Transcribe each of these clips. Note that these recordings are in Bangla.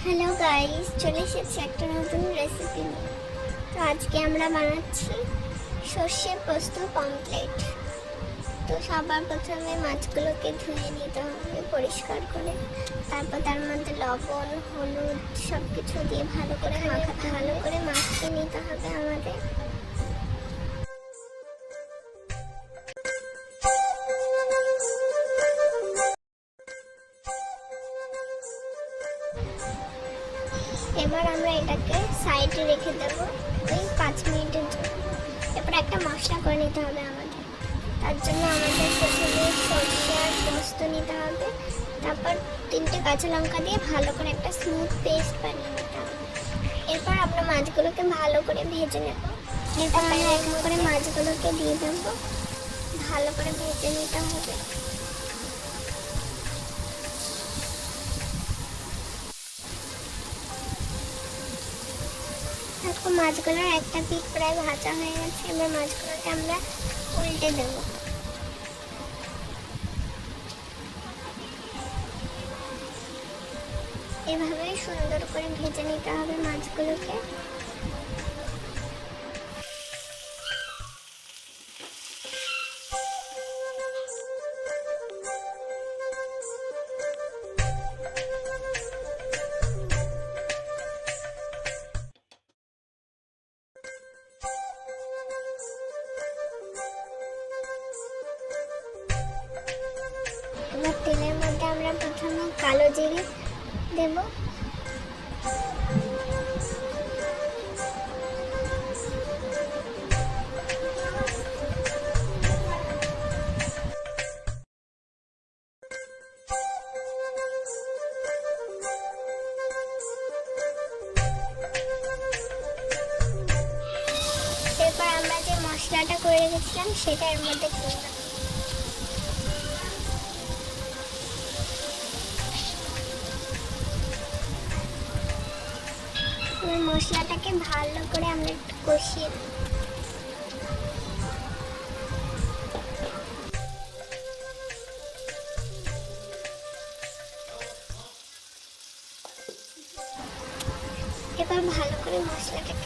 হ্যালো গাইস, চলে এসেছি একটা নতুন রেসিপি নিয়ে। তো আজকে আমরা বানাচ্ছি সর্ষে পোস্ত পমফ্রেট। তো সবার প্রথমে মাছগুলোকে ধুয়ে নিতে হবে পরিষ্কার করে, তারপর তার মধ্যে লবণ, হলুদ সব কিছু দিয়ে ভালো করে মাখিয়ে নিতে হবে আমাদের। এবার আমরা এটাকে সাইডে রেখে দেবো ওই 5 মিনিটের জন্য। এরপর একটা মশলা করে নিতে হবে আমাদের। তার জন্য আমাদের প্রথমে সরষে আর পোস্ত নিতে হবে, তারপর 3টে কাঁচা লঙ্কা দিয়ে ভালো করে একটা স্মুথ পেস্ট বানিয়ে নিতে হবে। এরপর আমরা মাছগুলোকে ভালো করে ভেজে নেব। এরপর আমরা এক এক করে মাছগুলোকে দিয়ে দেবো, ভালো করে ভেজে নিতে হবে। দেখো মাছগুলোর একটা পিঠ প্রায় ভাজা হয়ে গেছে। এবার মাছগুলোকে আমরা উল্টে দেব। এভাবে সুন্দর করে ভেজে নিতে হবে মাছগুলোকে। এবার তেলের মধ্যে আমরা প্রথমে কালো জিরে দেব। এরপর আমরা যে মশলাটা করে রেখেছিলাম সেটা এর মধ্যে দিয়ে দেব। মশলাটাকে ভালো করে আমরা একটু কষিয়ে নেব। এবার ভালো করে মশলাটাকে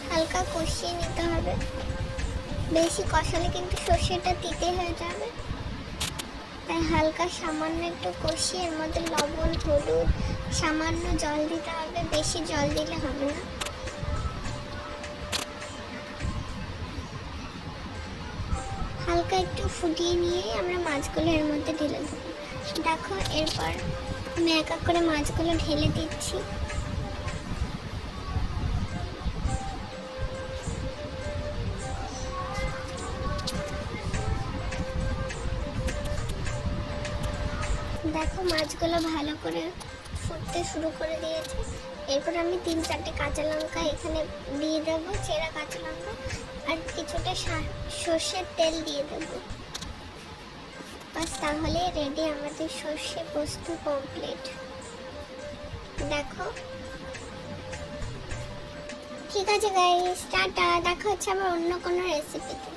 হালকা কষিয়ে নিতে হবে। বেশি কষালে কিন্তু সর্ষেটা তিতে হয়ে যাবে, তাই হালকা সামান্য একটু কষিয়ে এর মধ্যে লবণ, হলুদ, সামান্য জল দিতে হবে। বেশি জল দিলে হবে না। হালকা একটু ফুটিয়ে নিয়ে আমরা মাছগুলো এর মধ্যে ঢেলে দেবো। দেখো এরপর আমি এক এক করে মাছগুলো ঢেলে দিচ্ছি। দেখো মাছগুলো ভালো করে ফুটতে শুরু করে দিয়েছে। এরপর আমি 3-4টে কাঁচা লঙ্কা এখানে দিয়ে দেবো, চেরা কাঁচা লঙ্কা, আর কিছুটা সর্ষের তেল দিয়ে দেবো। বাস তাহলে রেডি আমাদের সর্ষে পোস্ত পমফ্রেট। দেখো, ঠিক আছে গাইস, টাটা। দেখা হচ্ছে আবার অন্য কোনো রেসিপিতে।